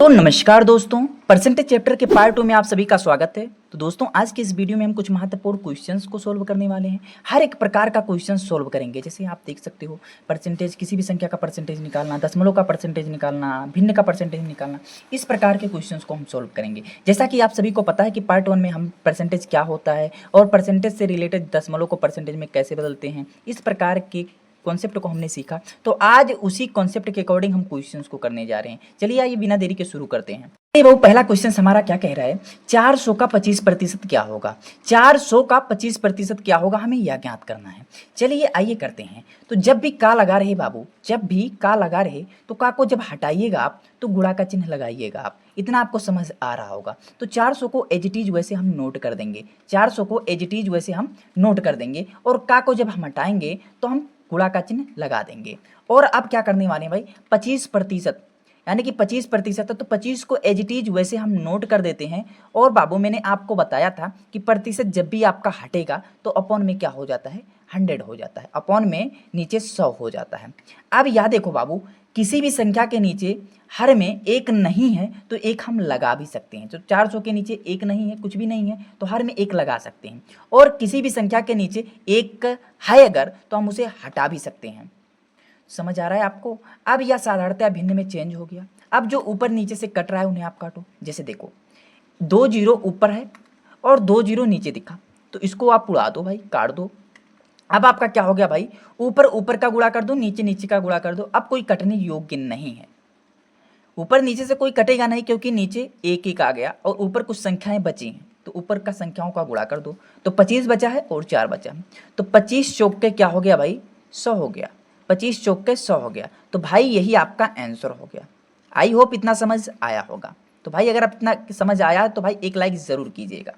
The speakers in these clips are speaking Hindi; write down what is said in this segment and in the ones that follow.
तो नमस्कार दोस्तों, परसेंटेज चैप्टर के पार्ट 2 में आप सभी का स्वागत है। तो दोस्तों आज के इस वीडियो में हम कुछ महत्वपूर्ण क्वेश्चंस को सोल्व करने वाले हैं। हर एक प्रकार का क्वेश्चन सोल्व करेंगे। जैसे आप देख सकते हो, परसेंटेज, किसी भी संख्या का परसेंटेज निकालना, दशमलव का परसेंटेज निकालना, भिन्न का परसेंटेज निकालना, इस प्रकार के क्वेश्चंस को हम सोल्व करेंगे। जैसा कि आप सभी को पता है कि पार्ट 1 में हम परसेंटेज क्या होता है और परसेंटेज से रिलेटेड दशमलव को परसेंटेज में कैसे बदलते हैं, इस प्रकार के कॉन्सेप्ट को हमने सीखा। तो आज उसी कॉन्सेप्ट के अकॉर्डिंग हम क्वेश्चंस को करने जा रहे हैं। चलिए आइए बिना देरी के शुरू करते हैं। वो पहला क्वेश्चन हमारा क्या कह रहा है, 400 का 25% क्या होगा। 400 का 25% क्या होगा, हमें यह ज्ञात करना है। चलिए आइए करते हैं। तो जब भी का लगा रहे बाबू, जब भी का लगा रहे तो का को जब हटाइएगा आप तो गुणा का चिन्ह लगाइएगा आप। इतना आपको समझ आ रहा होगा। तो 400 को एज इट इज वैसे हम नोट कर देंगे। 400 को एज इट इज वैसे हम नोट कर देंगे और का को जब हम हटाएंगे तो हम गुणा का चिन्ह लगा देंगे। और अब क्या करने वाले हैं भाई, 25%, यानी कि 25% है तो 25 को एज इट इज वैसे हम नोट कर देते हैं। और बाबू मैंने आपको बताया था कि प्रतिशत जब भी आपका हटेगा तो अपॉन में क्या हो जाता है, 100 हो जाता है, अपॉन में नीचे 100 हो जाता है। अब यह देखो बाबू, किसी भी संख्या के नीचे हर में एक नहीं है तो एक हम लगा भी सकते हैं। तो 400 के नीचे एक नहीं है, कुछ भी नहीं है, तो हर में एक लगा सकते हैं। और किसी भी संख्या के नीचे एक है अगर तो हम उसे हटा भी सकते हैं। समझ आ रहा है आपको। अब यह साधारणतः भिन्न में चेंज हो गया। अब जो ऊपर नीचे से कट रहा है उन्हें आप काटो। जैसे देखो, 2 जीरो ऊपर है और 2 जीरो नीचे दिखा, तो इसको आप उड़ा दो भाई, काट दो। अब आपका क्या हो गया भाई, ऊपर ऊपर का गुणा कर दो, नीचे नीचे का गुणा कर दो। अब कोई कटने योग्य नहीं है, ऊपर नीचे से कोई कटेगा नहीं, क्योंकि नीचे एक एक आ गया और ऊपर कुछ संख्याएं बची हैं, तो ऊपर का संख्याओं का गुणा कर दो। तो 25 बचा है और 4 बचा है, तो 25 चौक के क्या हो गया भाई, 100 हो गया। 25 चौक के 100 हो गया। तो भाई यही आपका आंसर हो गया। आई होप इतना समझ आया होगा। तो भाई अगर आप इतना समझ आया तो भाई एक लाइक जरूर कीजिएगा।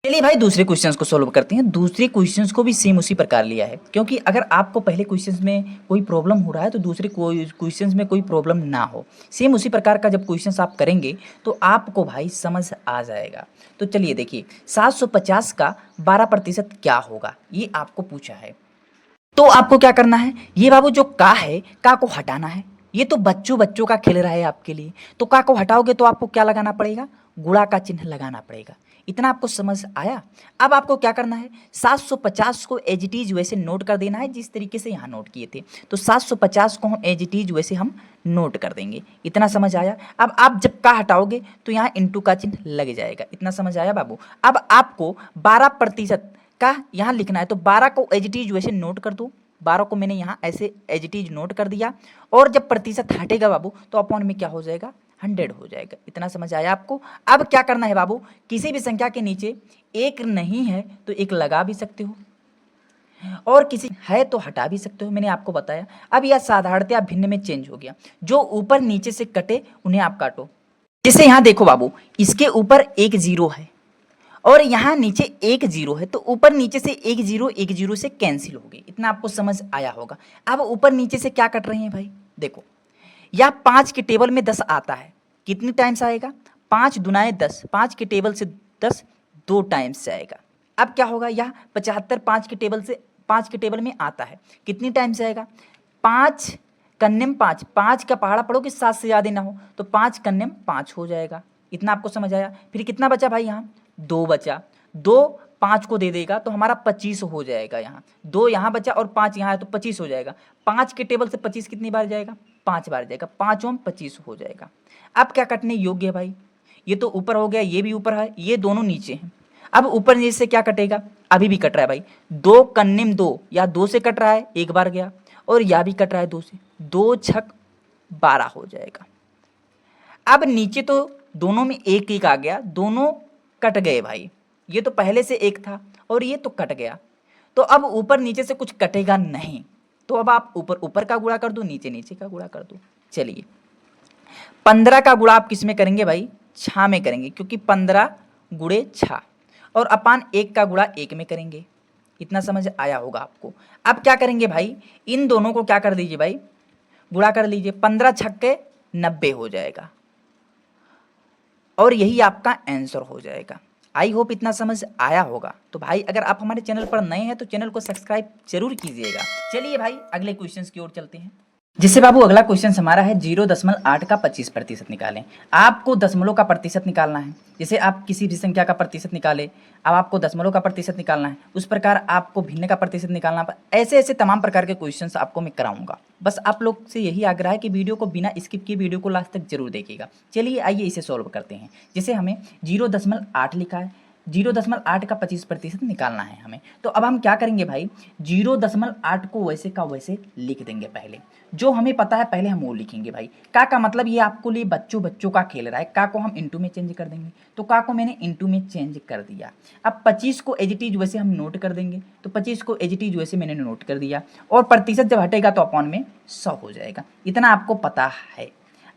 चलिए भाई दूसरे क्वेश्चंस को सोल्व करते हैं। दूसरे क्वेश्चंस को भी सेम उसी प्रकार लिया है, क्योंकि अगर आपको पहले क्वेश्चंस में कोई प्रॉब्लम हो रहा है तो दूसरे क्वेश्चंस में कोई प्रॉब्लम ना हो। सेम उसी प्रकार का जब क्वेश्चंस आप करेंगे तो आपको भाई समझ आ जाएगा। तो चलिए देखिए, 750 का 12% क्या होगा, ये आपको पूछा है। तो आपको क्या करना है, ये बाबू जो का है, का को हटाना है। ये तो बच्चों का खेल रहा है आपके लिए। तो का को हटाओगे तो आपको क्या लगाना पड़ेगा, गुणा का चिन्ह लगाना पड़ेगा। इतना आपको समझ आया। अब आपको क्या करना है, 750 को एज इट इज वैसे नोट कर देना है जिस तरीके से यहाँ नोट किए थे। तो 750 को हम एज इट इज वैसे हम नोट कर देंगे। इतना समझ आया। अब आप जब का हटाओगे तो यहाँ इंटू का चिन्ह लग जाएगा। इतना समझ आया बाबू। अब आपको 12% का यहाँ लिखना है, तो 12 को एज इट इज वैसे नोट कर दो। 12 को मैंने यहाँ ऐसे एज इट इज नोट कर दिया। और जब प्रतिशत हटेगा बाबू तो अपॉन में क्या हो जाएगा, 100 हो जाएगा। इतना समझ आया आपको। अब क्या करना है बाबू, किसी भी संख्या के नीचे एक नहीं है तो एक लगा भी सकते हो और किसी है तो हटा भी सकते हो, मैंने आपको बताया। अब यह साधारणतया भिन्न में चेंज हो गया। जो ऊपर नीचे से कटे उन्हें आप काटो। जैसे यहाँ देखो बाबू, इसके ऊपर एक जीरो है और यहाँ नीचे एक जीरो है, तो ऊपर नीचे से एक जीरो से कैंसिल हो गई। इतना आपको समझ आया होगा। अब ऊपर नीचे से क्या कट रहे हैं भाई, देखो या 5 के टेबल में 10 आता है, कितनी टाइम्स आएगा, 5 दुनाए 10, 5 के टेबल से 10 2 टाइम्स से आएगा। अब क्या होगा, यह 75 5 के टेबल में आता है, कितनी टाइम्स आएगा, 5 कन्यम 5, 5 का पहाड़ा पढ़ो कि 7 से ज़्यादा ना हो, तो 5 कन्यम 5 हो जाएगा। इतना आपको समझ आया। फिर कितना बचा भाई, यहाँ 2 बचा, 2 5 को दे देगा तो हमारा 25 हो जाएगा। यहाँ 2 यहाँ बचा और 5 यहाँ है तो 25 हो जाएगा। 5 के टेबल से 25 कितनी बार जाएगा, 5 बार जाएगा। 5 ओम 25 हो जाएगा। अब क्या कटने योग्य है भाई, ये तो ऊपर हो गया, ये भी ऊपर है, ये दोनों नीचे हैं। अब ऊपर नीचे से क्या कटेगा, अभी भी कट रहा है भाई, 2 कन्निम 2, या 2 से कट रहा है, एक बार गया, और यह भी कट रहा है 2 से, 2 छक 12 हो जाएगा। अब नीचे तो दोनों में एक एक आ गया, दोनों कट गए भाई। ये तो पहले से एक था और ये तो कट गया, तो अब ऊपर नीचे से कुछ कटेगा नहीं। तो अब आप ऊपर ऊपर का गुणा कर दो, नीचे नीचे का गुणा कर दो। चलिए 15 का गुणा आप किस में करेंगे भाई, छा में करेंगे, क्योंकि 15 गुणे छा, और अपान 1 का गुणा 1 में करेंगे। इतना समझ आया होगा आपको। अब क्या करेंगे भाई, इन दोनों को क्या कर दीजिए भाई, गुणा कर लीजिए, 15 छक्के 90 हो जाएगा और यही आपका आंसर हो जाएगा। आई होप इतना समझ आया होगा। तो भाई अगर आप हमारे चैनल पर नए हैं तो चैनल को सब्सक्राइब जरूर कीजिएगा। चलिए भाई अगले क्वेश्चंस की ओर चलते हैं। जिससे बाबू अगला क्वेश्चन हमारा है 0.8 का 25% निकालें। आपको दशमलव का प्रतिशत निकालना है। जैसे आप किसी भी संख्या का प्रतिशत निकाले, अब आपको दशमलव का प्रतिशत निकालना है, उस प्रकार आपको भिन्न का प्रतिशत निकालना। ऐसे ऐसे तमाम प्रकार के क्वेश्चंस आपको मैं कराऊंगा। बस आप लोग से यही आग्रह है कि वीडियो को बिना स्किप किए वीडियो को लास्ट तक जरूर देखिएगा। चलिए आइए इसे सॉल्व करते हैं। जैसे हमें 0.8 लिखा है, 0.8 का 25% निकालना है हमें। तो अब हम क्या करेंगे भाई, 0.8 को वैसे का वैसे लिख देंगे। पहले जो हमें पता है पहले हम वो लिखेंगे भाई। का मतलब ये आपको लिए बच्चों बच्चों का खेल रहा है। का को हम इंटू में चेंज कर देंगे, तो का को मैंने इंटू में चेंज कर दिया। अब 25 को एज इट इज वैसे हम नोट कर देंगे, तो 25 को एज इट इज वैसे मैंने नोट कर दिया। और प्रतिशत जब हटेगा तो अपॉन में 100 हो जाएगा। इतना आपको पता है।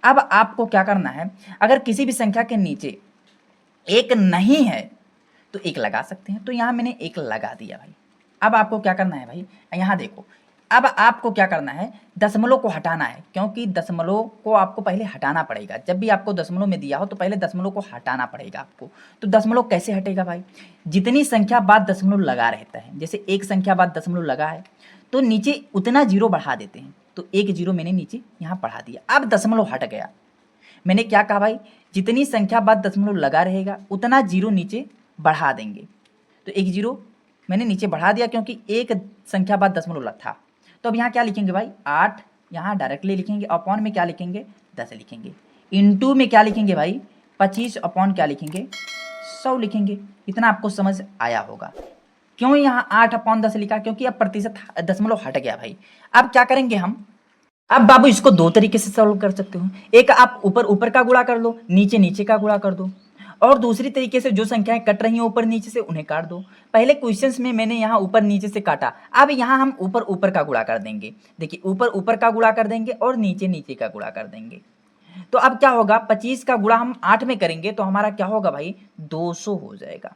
अब आपको क्या करना है, अगर किसी भी संख्या के नीचे एक नहीं है तो एक लगा सकते हैं। तो यहाँ मैंने एक लगा दिया भाई। अब आपको क्या करना है भाई, यहाँ देखो, अब आपको क्या करना है, दशमलव को हटाना है, क्योंकि दशमलव को आपको पहले हटाना पड़ेगा। जब भी आपको दशमलव में दिया हो तो पहले दशमलव को हटाना पड़ेगा आपको। तो दशमलव कैसे हटेगा भाई, जितनी संख्या बाद दशमलव लगा रहता है, जैसे एक संख्या बाद दशमलव लगा है तो नीचे उतना जीरो बढ़ा देते हैं। तो एक जीरो मैंने नीचे यहाँ बढ़ा दिया। अब दशमलव हट गया। मैंने क्या कहा भाई, जितनी संख्या बाद दशमलव लगा रहेगा उतना जीरो नीचे बढ़ा देंगे। तो एक जीरो मैंने नीचे बढ़ा दिया क्योंकि एक संख्या बाद दशमलव था। तो अब यहाँ क्या लिखेंगे भाई, 8 यहाँ डायरेक्टली लिखेंगे। अपॉन में क्या लिखेंगे, 10 लिखेंगे। इनटू में क्या लिखेंगे भाई, 25 अपॉन क्या लिखेंगे, 100 लिखेंगे। इतना आपको समझ आया होगा। क्यों यहाँ 8 अपॉन 10 लिखा, क्योंकि अब प्रतिशत दशमलव हट गया भाई। अब क्या करेंगे हम, अब बाबू इसको दो तरीके से सॉल्व कर सकते हो। एक आप ऊपर ऊपर का गुणा कर लो, नीचे नीचे का गुणा कर दो। और दूसरी तरीके से जो संख्याएं कट रही हैं ऊपर नीचे से उन्हें काट दो। पहले क्वेश्चंस में मैंने यहाँ ऊपर नीचे से काटा, अब यहाँ हम ऊपर ऊपर का गुणा कर देंगे। देखिए ऊपर ऊपर का गुणा कर देंगे और नीचे नीचे का गुणा कर देंगे। तो अब क्या होगा, 25 का गुणा हम 8 में करेंगे तो हमारा क्या होगा भाई, 200 हो जाएगा।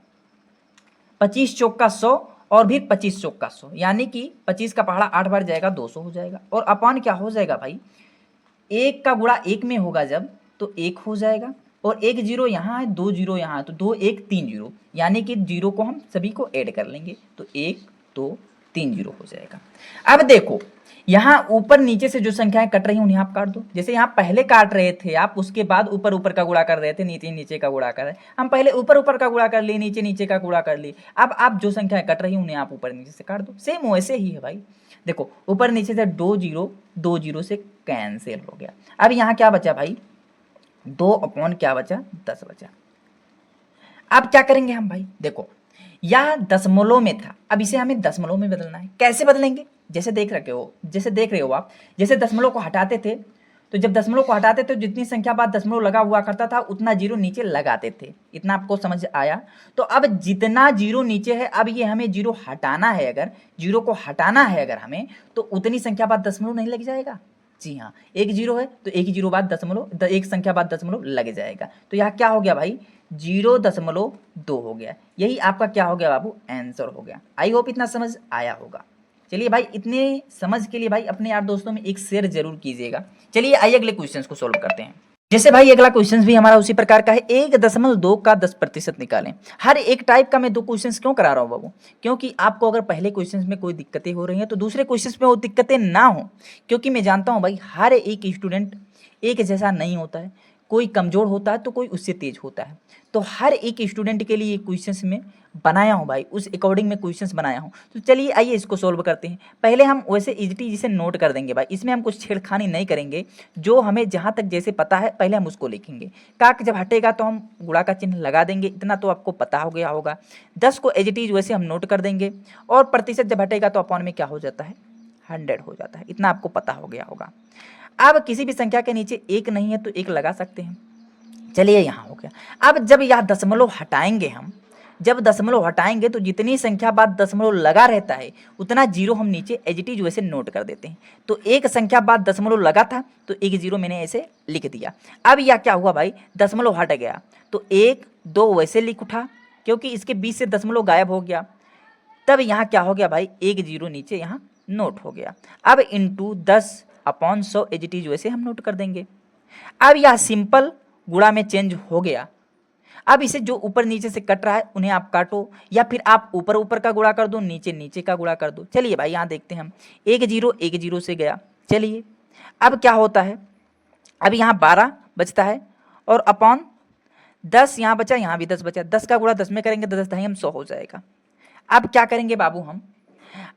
25 चौक का 100 और भी 25 चौक का 100, यानी कि 25 का पहाड़ा 8 बार जाएगा, 200 हो जाएगा। और अपॉन क्या हो जाएगा भाई, एक का गुणा एक में होगा जब तो एक हो जाएगा। और एक जीरो यहाँ है, दो जीरो यहाँ है, तो 2 1 3 जीरो, यानी कि जीरो को हम सभी को ऐड कर लेंगे तो 1 2 3 जीरो हो जाएगा। अब देखो यहाँ ऊपर नीचे से जो संख्याएं कट रही हैं उन्हें आप काट दो। जैसे यहाँ पहले काट रहे थे आप, उसके बाद ऊपर ऊपर का गुणा कर रहे थे, नीचे नीचे का गुणा कर रहे, हम पहले ऊपर ऊपर का गुणा कर लिए, नीचे नीचे का गुणा कर लिए। अब आप जो संख्याएं कट रही हैं उन्हें आप ऊपर नीचे से काट दो। सेम वैसे ही है भाई। देखो ऊपर नीचे से 2 जीरो से कैंसिल हो गया। अब यहाँ क्या बचा भाई, 2 अपॉन क्या बचा, 10 बचा। अब क्या करेंगे हम भाई, देखो यह दशमलव में था, अब इसे हमें दशमलव में बदलना है। कैसे बदलेंगे, जैसे देख रहे हो आप, जैसे दशमलव को हटाते थे, तो जब दशमलव को हटाते थे जितनी संख्या बाद दशमलव लगा हुआ करता था उतना जीरो नीचे लगाते थे। इतना आपको समझ आया। तो अब जितना जीरो नीचे है, अब ये हमें जीरो हटाना है, अगर जीरो को हटाना है अगर हमें, तो उतनी संख्या बाद दशमलव नहीं लग जाएगा। जी हाँ, एक जीरो है तो एक जीरो बाद दशमलव, एक संख्या बाद दशमलव लग जाएगा। तो यहाँ क्या हो गया भाई, 0.2 हो गया। यही आपका क्या हो गया बाबू, आंसर हो गया। आई होप इतना समझ आया होगा। चलिए भाई, इतने समझ के लिए भाई अपने यार दोस्तों में एक शेयर जरूर कीजिएगा। चलिए आइए अगले क्वेश्चंस को सोल्व करते हैं। जैसे भाई अगला क्वेश्चन भी हमारा उसी प्रकार का है, 1.2 का 10% निकालें। हर एक टाइप का मैं 2 क्वेश्चंस क्यों करा रहा हूँ बाबू, क्योंकि आपको अगर पहले क्वेश्चंस में कोई दिक्कतें हो रही हैं तो दूसरे क्वेश्चंस में वो दिक्कतें ना हो। क्योंकि मैं जानता हूँ भाई हर एक स्टूडेंट एक जैसा नहीं होता है, कोई कमज़ोर होता है तो कोई उससे तेज होता है। तो हर एक स्टूडेंट के लिए क्वेश्चंस में बनाया हूँ भाई, उस अकॉर्डिंग में क्वेश्चंस बनाया हूँ। तो चलिए आइए इसको सोल्व करते हैं। पहले हम वैसे इजीटी जिसे नोट कर देंगे भाई, इसमें हम कुछ छेड़खानी नहीं करेंगे। जो हमें जहाँ तक जैसे पता है पहले हम उसको लिखेंगे। काक जब हटेगा तो हम गुणा का चिन्ह लगा देंगे, इतना तो आपको पता हो गया होगा। 10 को एज इट इज वैसे हम नोट कर देंगे। और प्रतिशत जब हटेगा तो अपॉन में क्या हो जाता है, 100 हो जाता है। इतना आपको पता हो गया होगा। अब किसी भी संख्या के नीचे एक नहीं है तो एक लगा सकते हैं। चलिए यहाँ हो गया। अब जब यह दशमलव हटाएंगे हम, जब दशमलव हटाएंगे तो जितनी संख्या बाद दशमलव लगा रहता है उतना जीरो हम नीचे एज इट इज वैसे नोट कर देते हैं। तो एक संख्या बाद दशमलव लगा था तो एक जीरो मैंने ऐसे लिख दिया। अब यह क्या हुआ भाई, दशमलव हट गया तो 1 2 वैसे लिख उठा, क्योंकि इसके बीच से दशमलव गायब हो गया। तब यहाँ क्या हो गया भाई, एक जीरो नीचे यहाँ नोट हो गया। अब into 10 upon 100 as it is वैसे हम नोट कर देंगे। अब यह सिंपल गुणा में चेंज हो गया। अब इसे जो ऊपर नीचे से कट रहा है उन्हें आप काटो, या फिर आप ऊपर ऊपर का गुणा कर दो, नीचे नीचे का गुणा कर दो। चलिए भाई यहाँ देखते हैं हम, एक जीरो से गया। चलिए अब क्या होता है, अब यहाँ 12 बचता है और अपॉन 10 यहाँ बचा, यहाँ भी 10 बचा, 10 का गुणा 10 में करेंगे तो 10 हम 100 हो जाएगा। अब क्या करेंगे बाबू हम,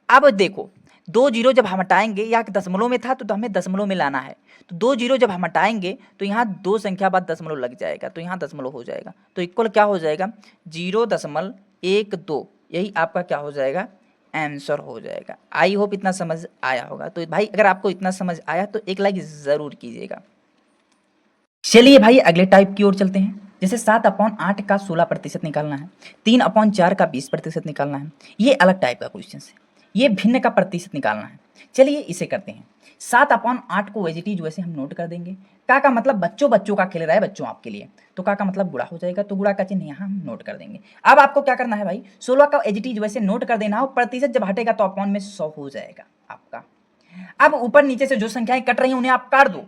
अब देखो 2 जीरो जब हम हटाएंगे, या दशमलव में था तो हमें दशमलव में लाना है, तो 2 जीरो जब हम हटाएंगे तो यहाँ 2 संख्या बाद दशमलव लग जाएगा, तो यहाँ दशमलव हो जाएगा, तो इक्वल क्या हो जाएगा 0.12, यही आपका क्या हो जाएगा आंसर हो जाएगा। आई होप इतना समझ आया होगा। तो भाई अगर आपको इतना समझ आया तो एक लाइक जरूर कीजिएगा। चलिए भाई अगले टाइप की ओर चलते हैं। जैसे 7/8 का 16% निकालना है, 3/4 का 20% निकालना है। ये अलग टाइप का क्वेश्चन है, ये भिन्न का प्रतिशत निकालना है। चलिए इसे करते हैं। 7/8 को एज इट इज वैसे हम नोट कर देंगे। का मतलब बच्चों का खेल रहा है, बच्चों आपके लिए, तो का मतलब गुणा हो जाएगा, तो गुणा का चिन्ह यहाँ हम नोट कर देंगे। अब आपको क्या करना है भाई, 16 का एज इट इज वैसे नोट कर देना है, और प्रतिशत जब हटेगा तो अपॉन में 100 हो जाएगा आपका। अब ऊपर नीचे से जो संख्याएं कट रही हैं उन्हें आप काट दो,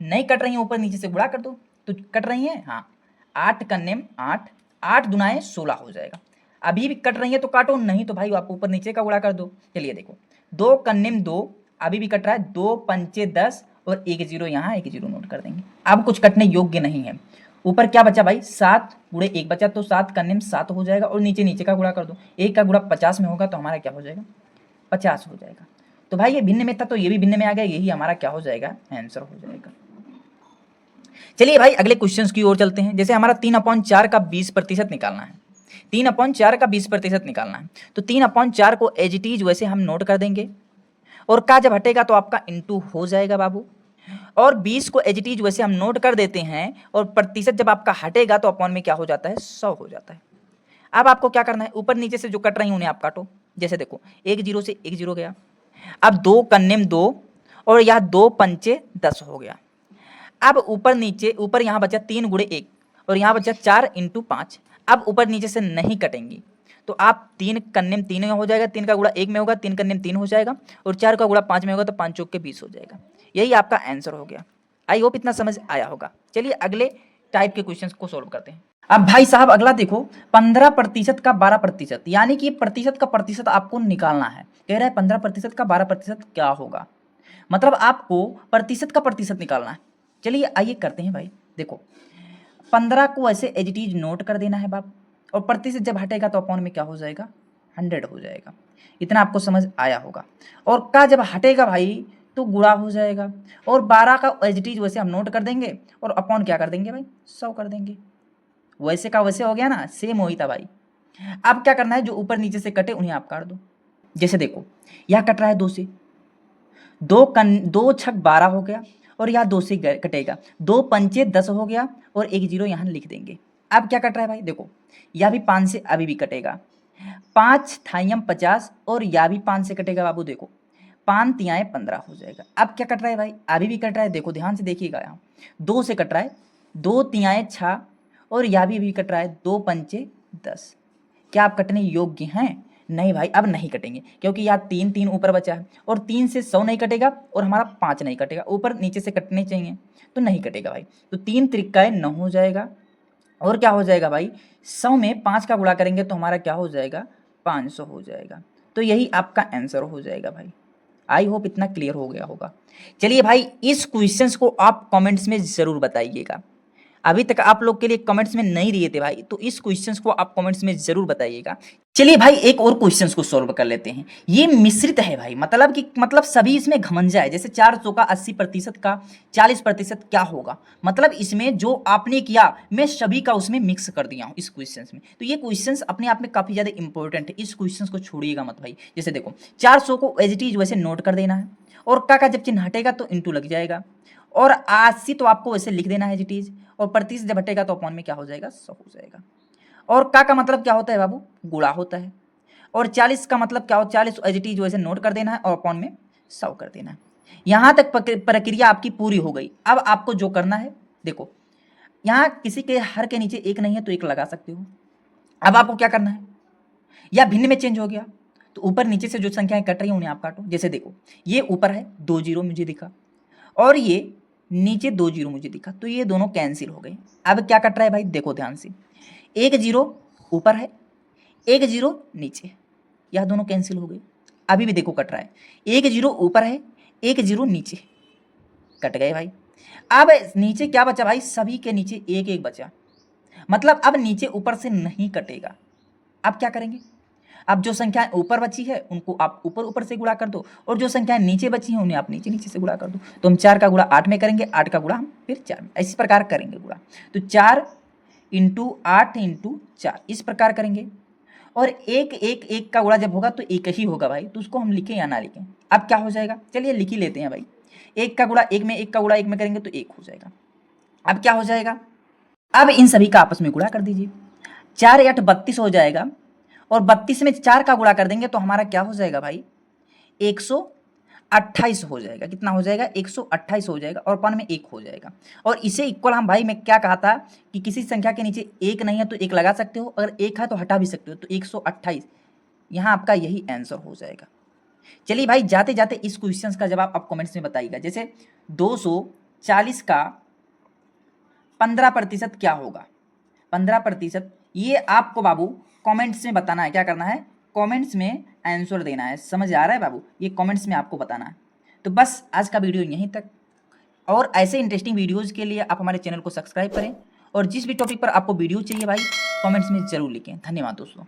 नहीं कट रही हैं ऊपर नीचे से गुणा कर दो, तो कट रही हैं, हाँ 8 कन्नेम 8, 8 दुनाए 16 हो जाएगा। अभी भी कट रही है तो काटो, नहीं तो भाई आप ऊपर नीचे का गुणा कर दो। चलिए देखो 2 कन्नेम 2, अभी भी कट रहा है, 2 पंचे 10 और 1 जीरो, यहाँ 1 जीरो नोट कर देंगे। अब कुछ कटने योग्य नहीं है। ऊपर क्या बचा भाई 7 गुणे 1 बचा, तो 7 कन्नेम 7 हो जाएगा, और नीचे का गुणा कर दो, 1 का गुणा 50 में होगा तो हमारा क्या हो जाएगा 50 हो जाएगा। तो भाई ये भिन्न में था तो ये भी भिन्न में आ गया, यही हमारा क्या हो जाएगा आंसर हो जाएगा। चलिए भाई अगले क्वेश्चंस की ओर चलते हैं। जैसे हमारा 3/4 का 20% निकालना है, 3/4 का 20% निकालना है, तो 3/4 को एज इट इज वैसे हम नोट कर देंगे, और का जब हटेगा तो आपका इंटू हो जाएगा बाबू, और 20 को एज इट इज वैसे हम नोट कर देते हैं, और प्रतिशत जब आपका हटेगा तो अपॉन में क्या हो जाता है 100 हो जाता है। अब आपको क्या करना है, ऊपर नीचे से जो कट रही उन्हें आप काटो। जैसे देखो 1 जीरो से 1 जीरो गया, अब 2 कन्नेम 2, और यह 2 पंचे 10 हो गया। अब ऊपर नीचे, ऊपर यहाँ बचा 3 गुणे 1, और यहाँ बचा 4 इंटू 5। अब ऊपर नीचे से नहीं कटेंगी, तो आप 3 कन्नेम 3 में हो जाएगा, 3 का गुणा 1 में होगा, 3 कन्नेम 3 हो जाएगा, और 4 का गुणा 5 में होगा, तो 5 चौक के 20 हो जाएगा। यही आपका आंसर हो गया। आई होप इतना समझ आया होगा। चलिए अगले टाइप के क्वेश्चन को सोल्व करते हैं। अब भाई साहब अगला देखो, 15% का 12%, यानी कि प्रतिशत का प्रतिशत आपको निकालना है। कह रहा है 15% का 12% क्या होगा, मतलब आपको प्रतिशत का प्रतिशत निकालना है। चलिए आइए करते हैं भाई। देखो 15 को ऐसे एज इट इज नोट कर देना है बाप, और प्रतिशत जब हटेगा तो अपॉन में क्या हो जाएगा 100 हो जाएगा। इतना आपको समझ आया होगा। और का जब हटेगा भाई तो गुणा हो जाएगा, और 12 का एज इट इज वैसे हम नोट कर देंगे, और अपॉन क्या कर देंगे भाई 100 कर देंगे। वैसे का वैसे हो गया ना, सेम वही था भाई। अब क्या करना है, जो ऊपर नीचे से कटे उन्हें आप काट दो। जैसे देखो यह कट रहा है 2 से, 2 छक 12 हो गया, और यहाँ 2 से कटेगा, 2 पंचे 10 हो गया, और 1 जीरो यहाँ लिख देंगे। अब क्या कट रहा है भाई, देखो यह भी 5 से अभी भी कटेगा, 5 थाइयम 50, और यह भी 5 से कटेगा बाबू। देखो 5 तियाएं 15 हो जाएगा। अब क्या कट रहा है भाई, अभी भी कट रहा है, देखो ध्यान से देखिएगा, यहाँ 2 से कट रहा है, 2 तियाएं 6, और यह भी कट रहा है, 2 पंचे 10। क्या आप कटने योग्य हैं? नहीं भाई अब नहीं कटेंगे, क्योंकि यहाँ 3 3 ऊपर बचा है, और 3 से 100 नहीं कटेगा, और हमारा 5 नहीं कटेगा, ऊपर नीचे से कटने चाहिए तो नहीं कटेगा भाई। तो 3 त्रिकाएं 9 हो जाएगा, और क्या हो जाएगा भाई 100 में 5 का गुणा करेंगे तो हमारा क्या हो जाएगा 500 हो जाएगा। तो यही आपका आंसर हो जाएगा भाई। आई होप इतना क्लियर हो गया होगा। चलिए भाई इस क्वेश्चंस को आप कमेंट्स में ज़रूर बताइएगा। अभी तक आप लोग के लिए कमेंट्स में नहीं दिए थे भाई, तो इस क्वेश्चंस को आप कमेंट्स में जरूर बताइएगा। चलिए भाई एक और क्वेश्चंस को सॉल्व कर लेते हैं। ये मिश्रित है भाई, मतलब सभी इसमें घमंजा है। जैसे 400 का 80% का 40% क्या होगा, मतलब इसमें जो आपने किया मैं सभी का उसमें मिक्स कर दिया हूँ इस क्वेश्चंस में। तो ये क्वेश्चंस अपने आप में काफ़ी ज़्यादा इंपॉर्टेंट है, इस क्वेश्चंस को छोड़िएगा मत भाई। जैसे देखो 400 को एज इट इज वैसे नोट कर देना है, और का जब चिन्ह हटेगा तो इंटू लग जाएगा, और 80 तो आपको वैसे लिख देना है एज इट इज, और प्रतिशत जब हटेगा तो अपॉन में क्या हो जाएगा 100 हो जाएगा। और का मतलब क्या होता है बाबू, गुणा होता है। और 40 का मतलब क्या हो, 40 एज इट इज वैसे नोट कर देना है, और अपॉन में 100 कर देना है। यहाँ तक प्रक्रिया आपकी पूरी हो गई। अब आपको जो करना है, देखो यहाँ किसी के हर के नीचे 1 नहीं है तो 1 लगा सकते हो। अब आपको क्या करना है, या भिन्न में चेंज हो गया तो ऊपर नीचे से जो संख्याएं कट रही हैं उन्हें आप काटो। जैसे देखो ये ऊपर है 2 जीरो मुझे दिखा, और ये नीचे 2 जीरो मुझे दिखा, तो ये दोनों कैंसिल हो गए। अब क्या कट रहा है भाई, देखो ध्यान से, 1 जीरो ऊपर है, 1 जीरो नीचे, यह दोनों कैंसिल हो गए। अभी भी देखो कट रहा है, 1 जीरो ऊपर है, 1 जीरो नीचे, कट गए भाई। अब नीचे क्या बचा भाई, सभी के नीचे एक एक बचा, मतलब अब नीचे ऊपर से नहीं कटेगा। अब क्या करेंगे, अब जो संख्याएं ऊपर बची है उनको आप ऊपर ऊपर से गुणा कर दो, और जो संख्याएं नीचे बची हैं उन्हें आप नीचे नीचे से गुणा कर दो। तो हम 4 का गुणा 8 में करेंगे, 8 का गुणा हम फिर 4 में, इसी प्रकार करेंगे गुणा। तो 4 × 8 × 4 इस प्रकार करेंगे। और एक एक एक का गुणा जब होगा तो एक ही होगा भाई, तो उसको हम लिखें या ना लिखें। अब क्या हो जाएगा, चलिए लिख ही लेते हैं भाई। एक का गुणा एक में, एक का गुणा एक में करेंगे तो एक हो जाएगा। अब क्या हो जाएगा, अब इन सभी का आपस में गुणा कर दीजिए। 4 × 8 32 हो जाएगा, और 32 में 4 का गुणा कर देंगे तो हमारा क्या हो जाएगा भाई, 128 हो जाएगा। कितना हो जाएगा, 128 हो जाएगा, और पान में 1 हो जाएगा। और इसे इक्वल हम भाई, मैं क्या कहा था कि किसी संख्या के नीचे एक नहीं है तो एक लगा सकते हो, अगर एक है तो हटा भी सकते हो। तो 128 यहाँ आपका यही आंसर हो जाएगा। चलिए भाई, जाते जाते इस क्वेश्चन का जवाब आप कमेंट्स में बताइएगा। जैसे 240 का 15% क्या होगा, 15%, ये आपको बाबू कमेंट्स में बताना है। क्या करना है, कमेंट्स में आंसर देना है। समझ आ रहा है बाबू, ये कमेंट्स में आपको बताना है। तो बस आज का वीडियो यहीं तक, और ऐसे इंटरेस्टिंग वीडियोज़ के लिए आप हमारे चैनल को सब्सक्राइब करें, और जिस भी टॉपिक पर आपको वीडियो चाहिए भाई कमेंट्स में ज़रूर लिखें। धन्यवाद दोस्तों।